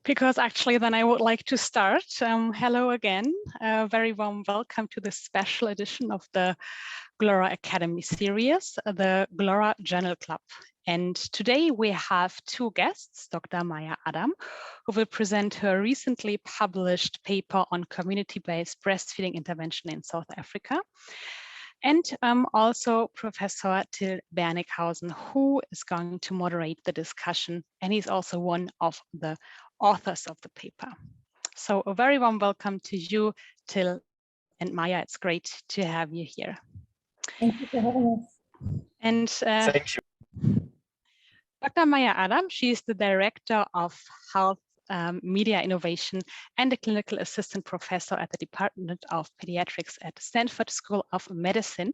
Because actually then I would like to start. Hello again, a very warm welcome to this special edition of the GLOHRA Academy Series, the GLOHRA Journal Club. And today we have two guests, Dr. Maya Adam, who will present her recently published paper on community-based breastfeeding intervention in South Africa. And also Professor Till Bärnighausen, who is going to moderate the discussion. And he's also one of the authors of the paper. So a very warm welcome to you, Till and Maya. It's great to have you here. Thank you for having us. And thank you. Dr. Maya Adam, she's the Director of Health Media Innovation and a clinical assistant professor at the Department of Pediatrics at Stanford School of Medicine.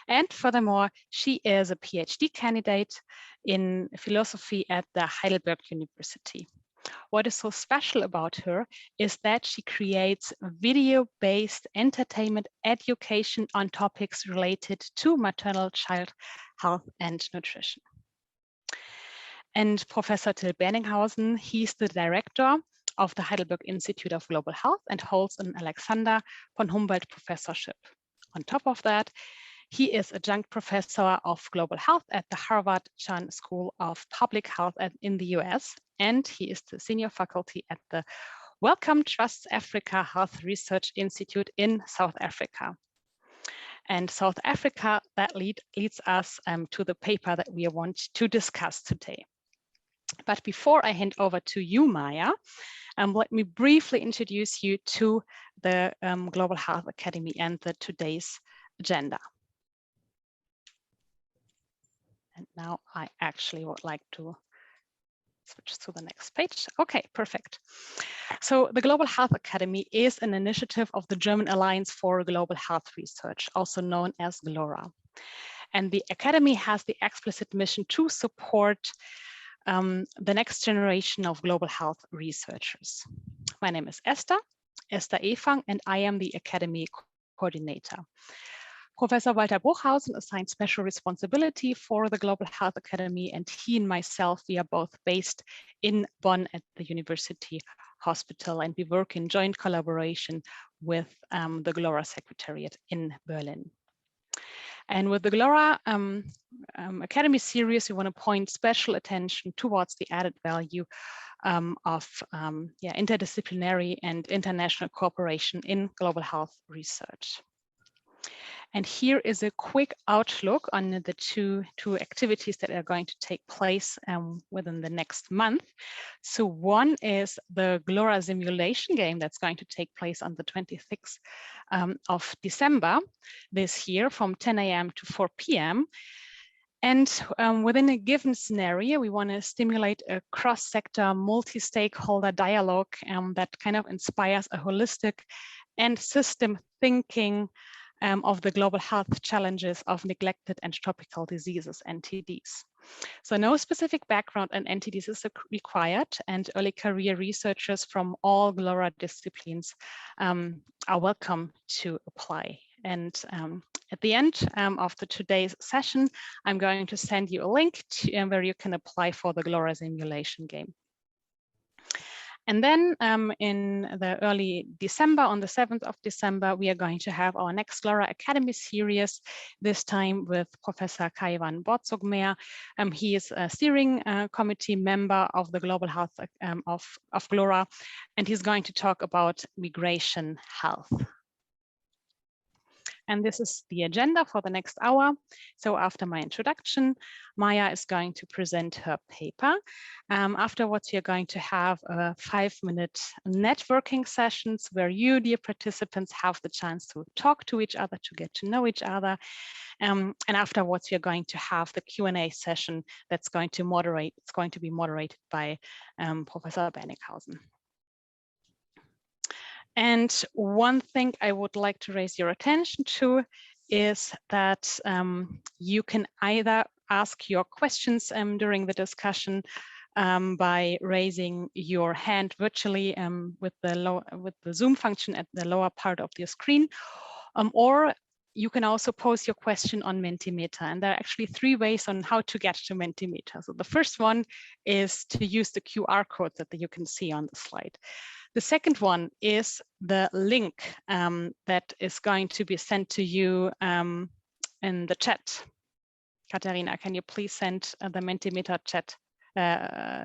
And furthermore, she is a PhD candidate in philosophy at the Heidelberg University. What is so special about her is that she creates video-based entertainment education on topics related to maternal child health and nutrition. And Professor Till Bärnighausen, he's the director of the Heidelberg Institute of Global Health and holds an Alexander von Humboldt professorship. On top of that, he is adjunct professor of global health at the Harvard Chan School of Public Health in the US, and he is the senior faculty at the Wellcome Trust Africa Health Research Institute in South Africa. And South Africa, that leads us to the paper that we want to discuss today. But before I hand over to you, Maya, let me briefly introduce you to the Global Health Academy and today's agenda. And now I actually would like to switch to the next page. Okay, perfect. So the Global Health Academy is an initiative of the German Alliance for Global Health Research, also known as GLOHRA. And the Academy has the explicit mission to support the next generation of global health researchers. My name is Esther Efang, and I am the Academy coordinator. Professor Walter Bruchhausen assigned special responsibility for the Global Health Academy, and he and myself, we are both based in Bonn at the University Hospital, and we work in joint collaboration with the GLOHRA Secretariat in Berlin. And with the GLOHRA Academy Series, we want to point special attention towards the added value of interdisciplinary and international cooperation in global health research. And here is a quick outlook on the two activities that are going to take place within the next month. So one is the GLOHRA simulation game that's going to take place on the 26th of December this year from 10 a.m. to 4 p.m. And within a given scenario, we want to stimulate a cross-sector, multi-stakeholder dialogue that kind of inspires a holistic and system thinking of the global health challenges of neglected and tropical diseases, NTDs. So no specific background in NTDs is required, and early career researchers from all GLOHRA disciplines are welcome to apply. And at the end of today's session, I'm going to send you a link to where you can apply for the GLOHRA simulation game. And then in the early December, on the 7th of December, we are going to have our next GLOHRA Academy Series, this time with Professor Kai van Botsogmeer. He is a steering committee member of the Global Health of GLOHRA, and he's going to talk about migration health. And this is the agenda for the next hour. So after my introduction, Maya is going to present her paper. Afterwards, you're going to have a 5-minute networking sessions where you, dear participants, have the chance to talk to each other, to get to know each other. And afterwards, you're going to have the Q&A session that's going to moderate. It's going to be moderated by Professor Bärnighausen. And one thing I would like to raise your attention to is that you can either ask your questions during the discussion by raising your hand virtually with the Zoom function at the lower part of your screen, or you can also post your question on Mentimeter. And there are actually 3 ways on how to get to Mentimeter. So the first one is to use the QR code that you can see on the slide. The second one is the link that is going to be sent to you in the chat. Katharina, can you please send the Mentimeter chat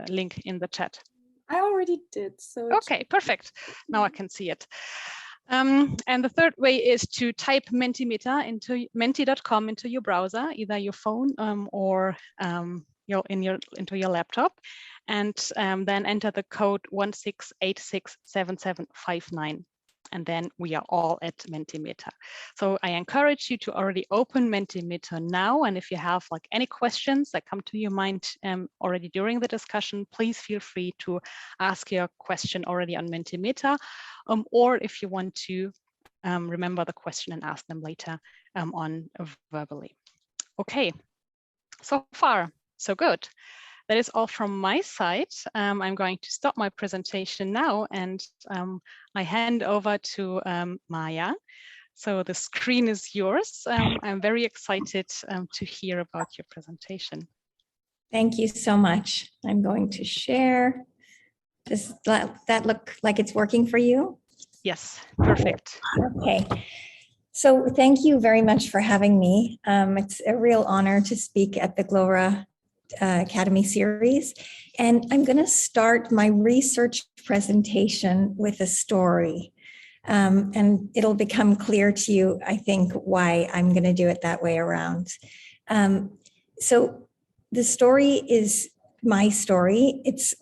link in the chat? I already did. So okay, perfect. Now I can see it. And the third way is to type Mentimeter into menti.com into your browser, either your phone or into your laptop, and then enter the code 16867759. And then we are all at Mentimeter. So I encourage you to already open Mentimeter now. And if you have like any questions that come to your mind already during the discussion, please feel free to ask your question already on Mentimeter. Or if you want to remember the question and ask them later on verbally. Okay, so far, so good. That is all from my side. I'm going to stop my presentation now, and I hand over to Maya. So the screen is yours. I'm very excited to hear about your presentation. Thank you so much. I'm going to share. Does that look like it's working for you? Yes, perfect. Okay. So thank you very much for having me. It's a real honor to speak at the GLOHRA Academy Series. And I'm going to start my research presentation with a story. And it'll become clear to you, I think, why I'm going to do it that way around. So the story is my story. It's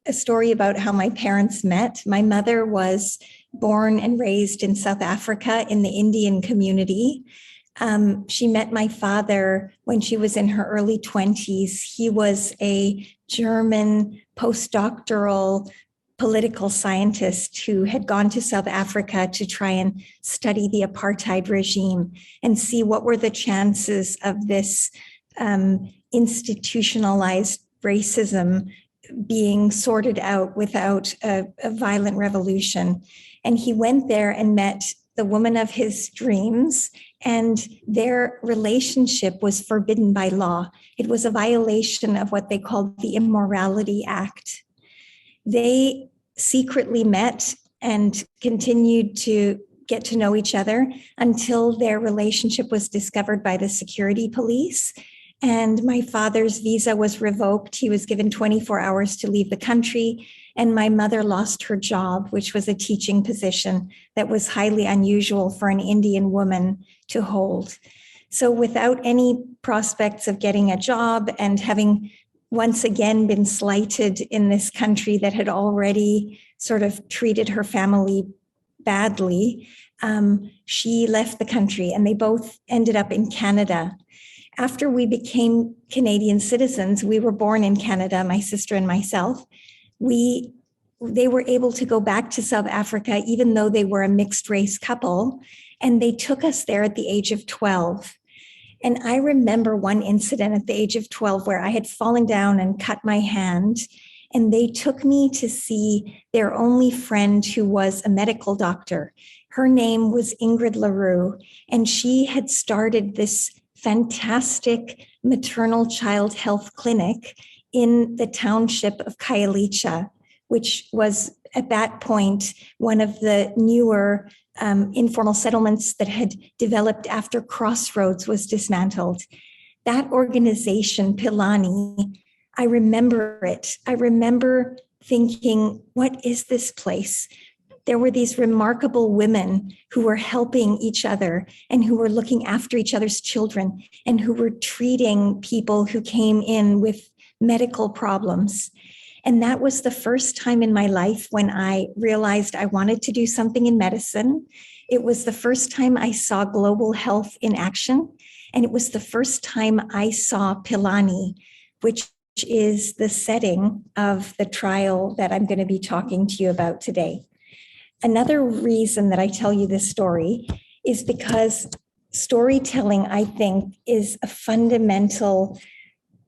a story about how my parents met. My mother was born and raised in South Africa in the Indian community. She met my father when she was in her early 20s. He was a German postdoctoral political scientist who had gone to South Africa to try and study the apartheid regime and see what were the chances of this institutionalized racism being sorted out without a violent revolution. And he went there and met the woman of his dreams, and their relationship was forbidden by law. It was a violation of what they called the Immorality Act. They secretly met and continued to get to know each other until their relationship was discovered by the security police. And my father's visa was revoked. He was given 24 hours to leave the country. And my mother lost her job, which was a teaching position that was highly unusual for an Indian woman to hold. So without any prospects of getting a job and having once again been slighted in this country that had already sort of treated her family badly, she left the country, and they both ended up in Canada. After we became Canadian citizens, we were born in Canada, my sister and myself. They were able to go back to South Africa, even though they were a mixed race couple, and they took us there at the age of 12. And I remember one incident at the age of 12 where I had fallen down and cut my hand, and they took me to see their only friend who was a medical doctor. Her name was Ingrid LaRue, and she had started this fantastic maternal child health clinic in the township of Khayelitsha, which was at that point one of the newer informal settlements that had developed after Crossroads was dismantled. That organization, Philani, I remember it. I remember thinking, what is this place? There were these remarkable women who were helping each other and who were looking after each other's children and who were treating people who came in with medical problems. And that was the first time in my life when I realized I wanted to do something in medicine. It was the first time I saw global health in action. And it was the first time I saw Philani, which is the setting of the trial that I'm going to be talking to you about today. Another reason that I tell you this story is because storytelling, I think, is a fundamental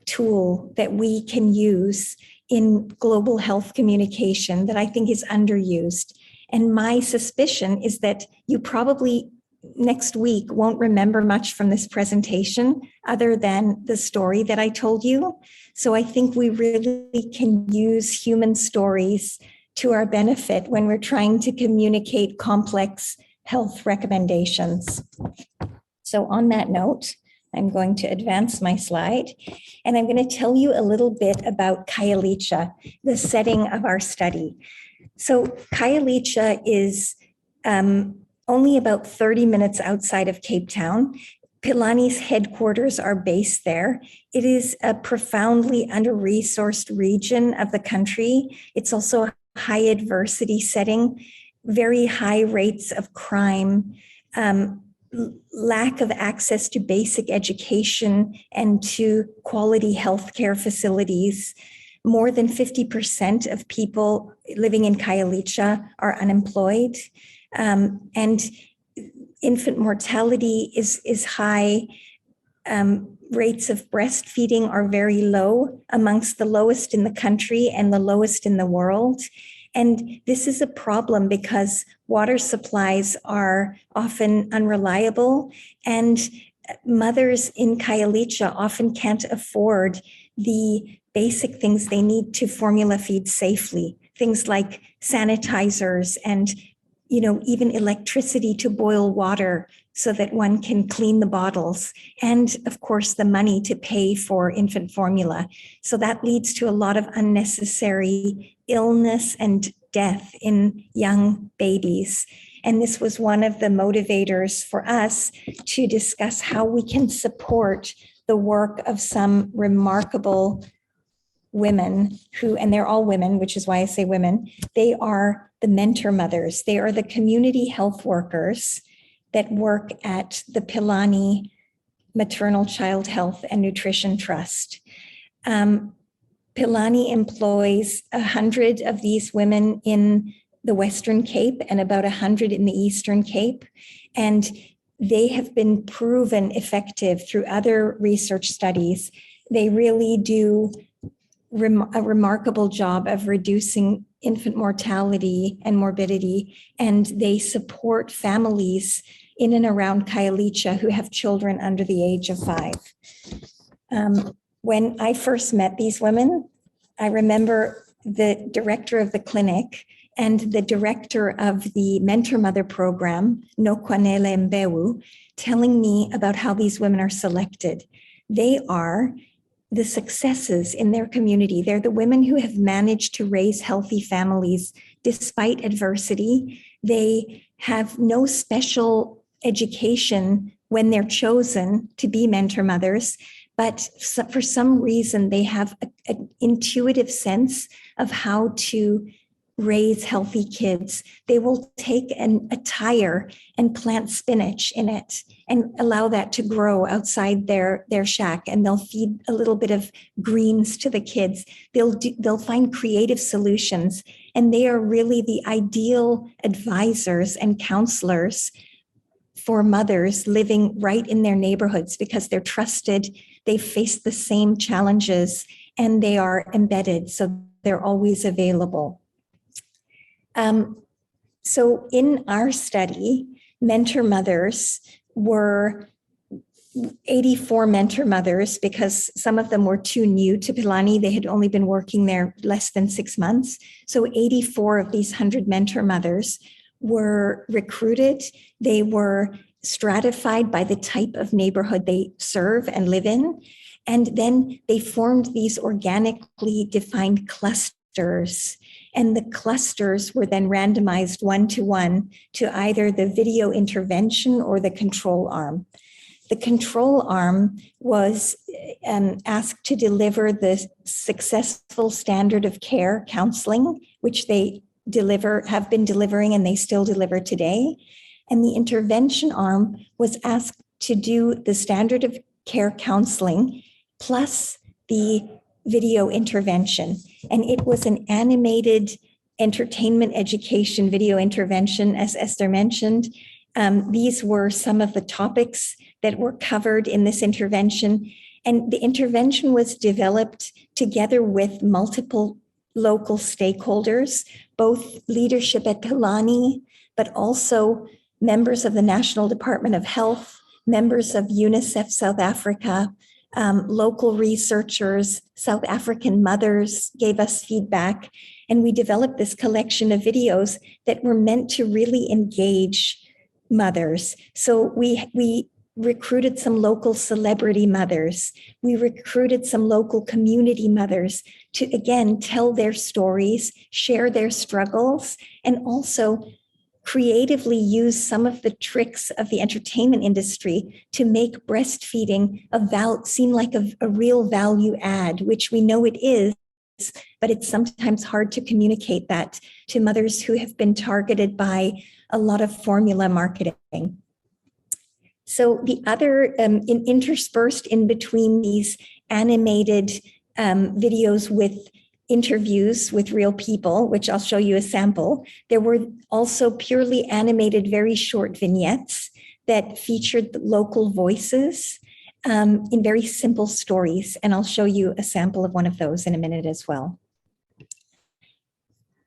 tool that we can use in global health communication that I think is underused. And my suspicion is that you probably next week won't remember much from this presentation other than the story that I told you. So I think we really can use human stories to our benefit when we're trying to communicate complex health recommendations. So on that note, I'm going to advance my slide, and I'm going to tell you a little bit about Khayelitsha, the setting of our study. So Khayelitsha is only about 30 minutes outside of Cape Town. Philani's headquarters are based there. It is a profoundly under-resourced region of the country. It's also a high adversity setting, very high rates of crime, lack of access to basic education and to quality healthcare facilities. More than 50% of people living in Khayelitsha are unemployed, and infant mortality is high. Rates of breastfeeding are very low, amongst the lowest in the country and the lowest in the world. And this is a problem because water supplies are often unreliable, and mothers in Khayelitsha often can't afford the basic things they need to formula feed safely, things like sanitizers and even electricity to boil water so that one can clean the bottles, and of course the money to pay for infant formula. So that leads to a lot of unnecessary illness and death in young babies. And this was one of the motivators for us to discuss how we can support the work of some remarkable women who, and they're all women, which is why I say women, they are the mentor mothers. They are the community health workers that work at the Philani Maternal Child Health and Nutrition Trust. Philani employs 100 of these women in the Western Cape and about 100 in the Eastern Cape. And they have been proven effective through other research studies. They really do a remarkable job of reducing infant mortality and morbidity, and they support families in and around Khayelitsha who have children under the age of 5. When I first met these women, I remember the director of the clinic and the director of the Mentor Mother program, Nokwanele Mbewu, telling me about how these women are selected. They are the successes in their community. They're the women who have managed to raise healthy families despite adversity. They have no special education when they're chosen to be mentor mothers, but for some reason they have an intuitive sense of how to raise healthy kids. They will take a tire and plant spinach in it and allow that to grow outside their shack, and they'll feed a little bit of greens to the kids. They'll find creative solutions, and they are really the ideal advisors and counselors for mothers living right in their neighborhoods because they're trusted, they face the same challenges, and they are embedded, so they're always available. So in our study, mentor mothers were 84 mentor mothers because some of them were too new to Philani. They had only been working there less than 6 months. So 84 of these 100 mentor mothers were recruited. They were stratified by the type of neighborhood they serve and live in. And then they formed these organically defined clusters. And the clusters were then randomized 1-to-1 to either the video intervention or the control arm. The control arm was asked to deliver the successful standard of care counseling, which they have been delivering, and they still deliver today. And the intervention arm was asked to do the standard of care counseling plus the video intervention. And it was an animated entertainment education video intervention, as Esther mentioned. These were some of the topics that were covered in this intervention. And the intervention was developed together with multiple local stakeholders, both leadership at Philani, but also members of the National Department of Health, members of UNICEF South Africa, local researchers, South African mothers gave us feedback, and we developed this collection of videos that were meant to really engage mothers. So we recruited some local celebrity mothers. We recruited some local community mothers to, again, tell their stories, share their struggles, and also creatively use some of the tricks of the entertainment industry to make breastfeeding seem like a real value add, which we know it is, but it's sometimes hard to communicate that to mothers who have been targeted by a lot of formula marketing. So the other, interspersed in between these animated videos with interviews with real people, which I'll show you a sample, there were also purely animated, very short vignettes that featured local voices in very simple stories. And I'll show you a sample of one of those in a minute as well.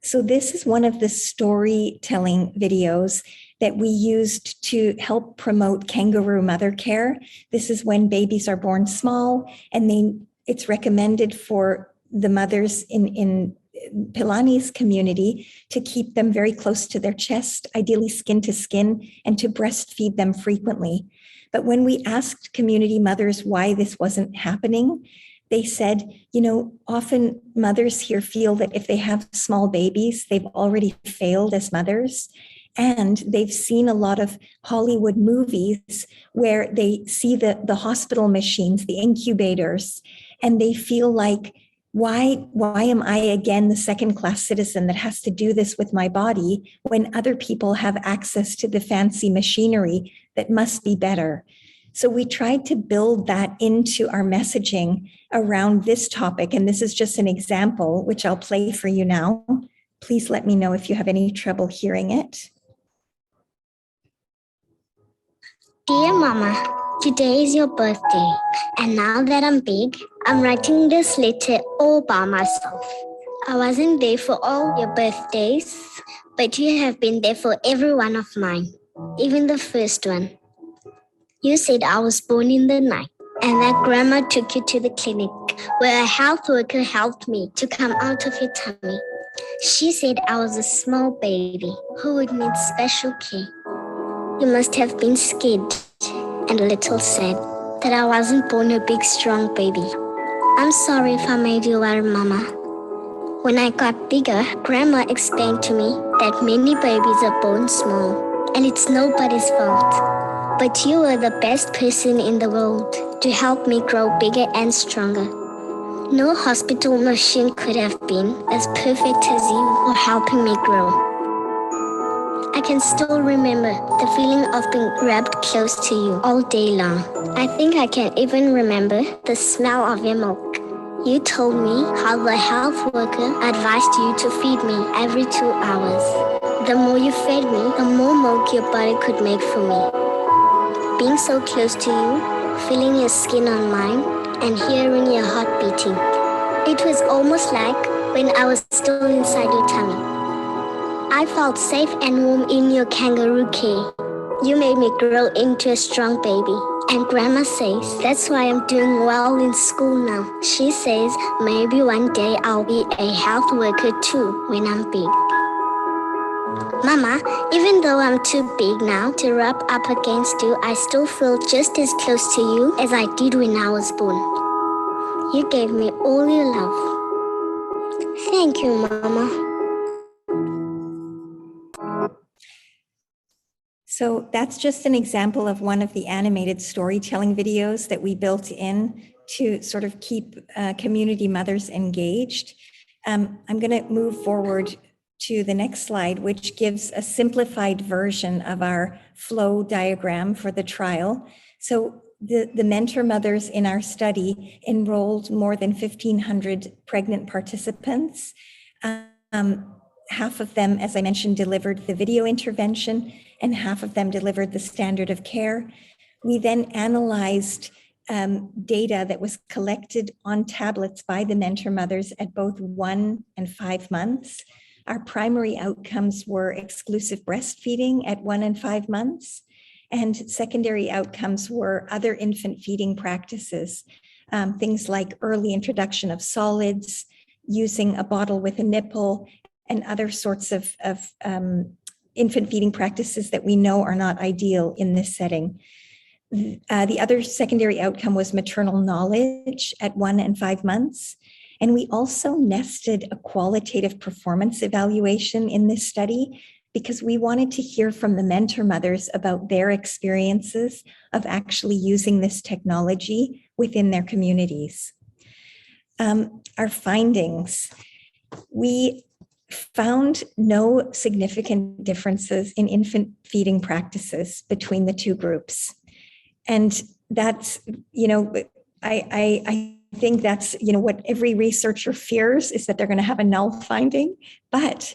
So this is one of the storytelling videos that we used to help promote kangaroo mother care. This is when babies are born small, and it's recommended for the mothers in Philani's community to keep them very close to their chest, ideally skin to skin, and to breastfeed them frequently. But when we asked community mothers why this wasn't happening, they said, often mothers here feel that if they have small babies, they've already failed as mothers. And they've seen a lot of Hollywood movies where they see the hospital machines, the incubators, and they feel like, why am I again the second-class citizen that has to do this with my body when other people have access to the fancy machinery that must be better? So we tried to build that into our messaging around this topic. And this is just an example, which I'll play for you now. Please let me know if you have any trouble hearing it. Dear Mama, today is your birthday, and now that I'm big, I'm writing this letter all by myself. I wasn't there for all your birthdays, but you have been there for every one of mine, even the first one. You said I was born in the night, and that grandma took you to the clinic, where a health worker helped me to come out of your tummy. She said I was a small baby who would need special care. You must have been scared and a little sad that I wasn't born a big, strong baby. I'm sorry if I made you worry, Mama. When I got bigger, Grandma explained to me that many babies are born small, and it's nobody's fault. But you were the best person in the world to help me grow bigger and stronger. No hospital machine could have been as perfect as you for helping me grow. I can still remember the feeling of being grabbed close to you all day long. I think I can even remember the smell of your milk. You told me how the health worker advised you to feed me every 2 hours. The more you fed me, the more milk your body could make for me. Being so close to you, feeling your skin on mine, and hearing your heart beating. It was almost like when I was still inside your tummy. I felt safe and warm in your kangaroo care. You made me grow into a strong baby. And Grandma says that's why I'm doing well in school now. She says maybe one day I'll be a health worker too when I'm big. Mama, even though I'm too big now to rub up against you, I still feel just as close to you as I did when I was born. You gave me all your love. Thank you, Mama. So that's just an example of one of the animated storytelling videos that we built in to sort of keep community mothers engaged. I'm going to move forward to the next slide, which gives a simplified version of our flow diagram for the trial. So the mentor mothers in our study enrolled more than 1,500 pregnant participants. Half of them, as I mentioned, delivered the video intervention, and half of them delivered the standard of care. We then analyzed data that was collected on tablets by the mentor mothers at both 1 and 5 months. our primary outcomes were exclusive breastfeeding at 1 and 5 months, and secondary outcomes were other infant feeding practices, things like early introduction of solids, using a bottle with a nipple, and other sorts of infant feeding practices that we know are not ideal in this setting. The other secondary outcome was maternal knowledge at 1 and 5 months. And we also nested a qualitative performance evaluation in this study because we wanted to hear from the mentor mothers about their experiences of actually using this technology within their communities. Our findings, we found no significant differences in infant feeding practices between the two groups. And that's, I think that's, what every researcher fears, is that they're going to have a null finding. But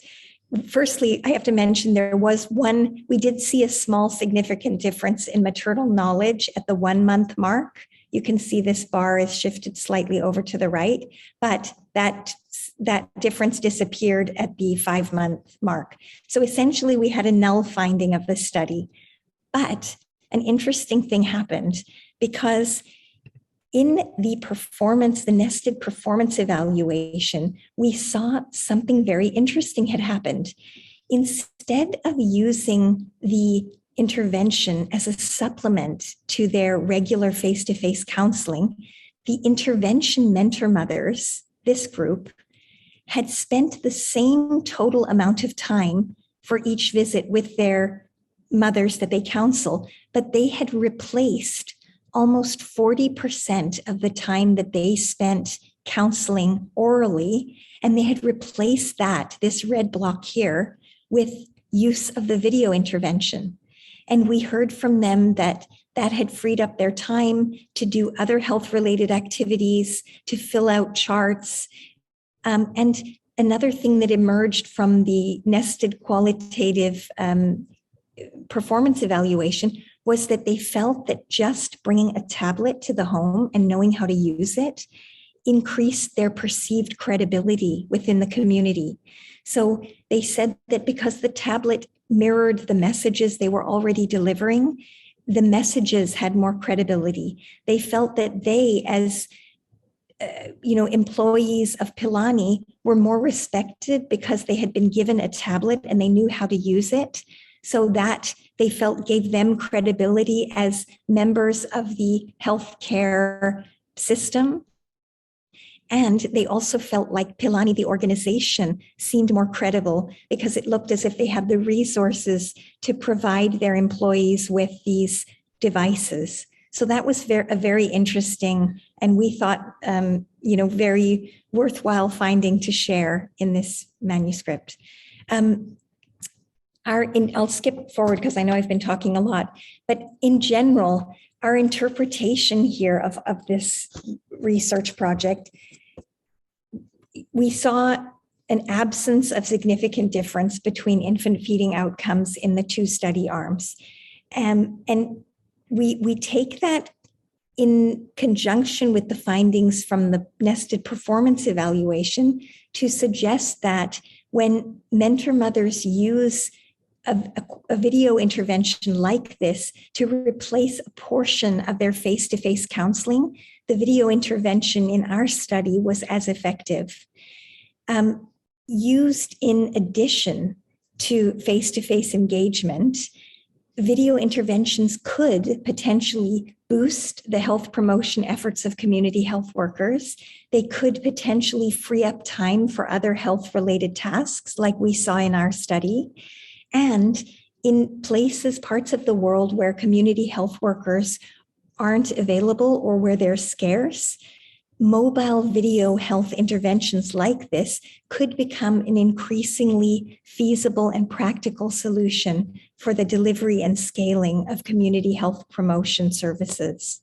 firstly, I have to mention there was one, we did see a small significant difference in maternal knowledge at the 1 month mark. You can see this bar is shifted slightly over to the right, but that difference disappeared at the 5 month mark. So essentially we had a null finding of the study. But an interesting thing happened, because in the nested performance evaluation, we saw something very interesting had happened. Instead of using the intervention as a supplement to their regular face-to-face counseling, the intervention mentor mothers, this group, had spent the same total amount of time for each visit with their mothers that they counsel, but they had replaced almost 40% of the time that they spent counseling orally, and they had replaced this red block here, with use of the video intervention. And we heard from them that had freed up their time to do other health-related activities, to fill out charts. And another thing that emerged from the nested qualitative performance evaluation was that they felt that just bringing a tablet to the home and knowing how to use it increased their perceived credibility within the community. So they said that because the tablet mirrored the messages they were already delivering, the messages had more credibility. They felt that they, as employees of Philani, were more respected because they had been given a tablet and they knew how to use it. So that they felt gave them credibility as members of the healthcare system. And they also felt like Philani, the organization, seemed more credible because it looked as if they had the resources to provide their employees with these devices. So that was a very interesting, and we thought, very worthwhile finding to share in this manuscript. I'll skip forward because I know I've been talking a lot, but in general, our interpretation here of this research project, we saw an absence of significant difference between infant feeding outcomes in the two study arms. And we take that in conjunction with the findings from the nested performance evaluation to suggest that when mentor mothers use a video intervention like this to replace a portion of their face-to-face counseling, the video intervention in our study was as effective. Used in addition to face-to-face engagement, video interventions could potentially boost the health promotion efforts of community health workers. They could potentially free up time for other health-related tasks like we saw in our study. And in parts of the world where community health workers aren't available or where they're scarce, mobile video health interventions like this could become an increasingly feasible and practical solution for the delivery and scaling of community health promotion services.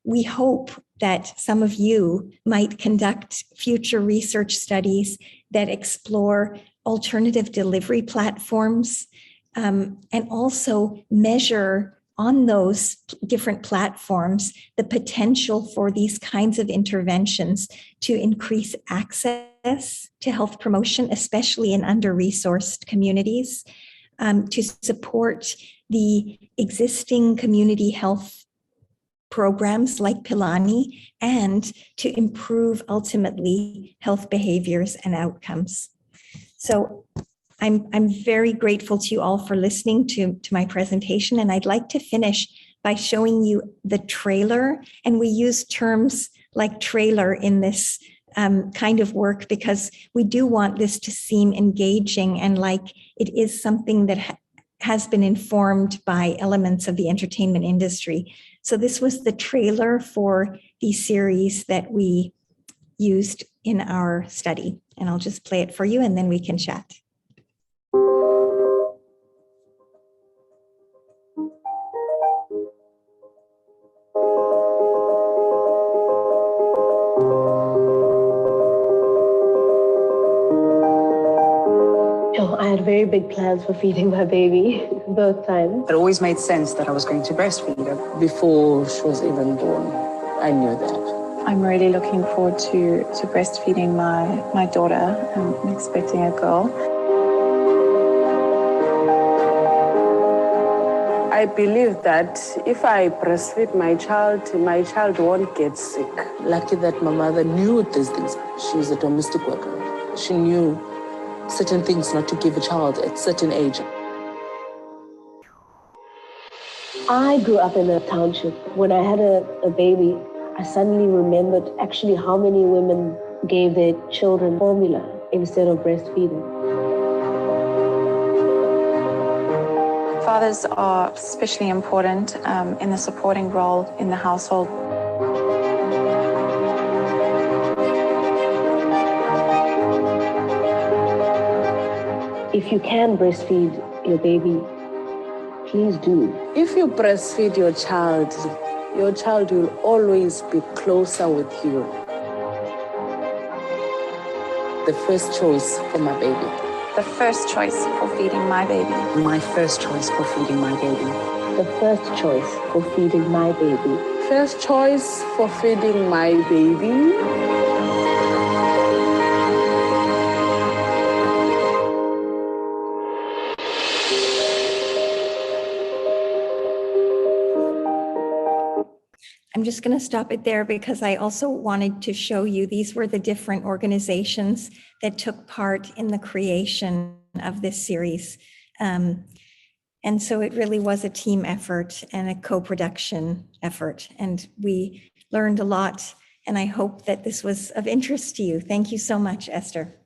We hope that some of you might conduct future research studies that explore alternative delivery platforms and also measure on those different platforms the potential for these kinds of interventions to increase access to health promotion, especially in under-resourced communities, to support the existing community health programs like Philani, and to improve ultimately health behaviors and outcomes. So I'm very grateful to you all for listening to my presentation, and I'd like to finish by showing you the trailer. And we use terms like trailer in this kind of work because we do want this to seem engaging and like it is something that has been informed by elements of the entertainment industry. So this was the trailer for the series that we used in our study. And I'll just play it for you and then we can chat. I had very big plans for feeding my baby both times. It always made sense that I was going to breastfeed her. Before she was even born, I knew that. I'm really looking forward to breastfeeding my daughter. I'm expecting a girl. I believe that if I breastfeed my child won't get sick. Lucky that my mother knew these things. She was a domestic worker. She knew certain things not to give a child at certain age. I grew up in a township. When I had a baby, I suddenly remembered actually how many women gave their children formula instead of breastfeeding. Fathers are especially important in the supporting role in the household. If you can breastfeed your baby, please do. If you breastfeed your child will always be closer with you. The first choice for my baby. The first choice for feeding my baby. My first choice for feeding my baby. The first choice for feeding my baby. First choice for feeding my baby. I'm just going to stop it there because I also wanted to show you these were the different organizations that took part in the creation of this series. And so it really was a team effort and a co-production effort. And we learned a lot. And I hope that this was of interest to you. Thank you so much, Esther.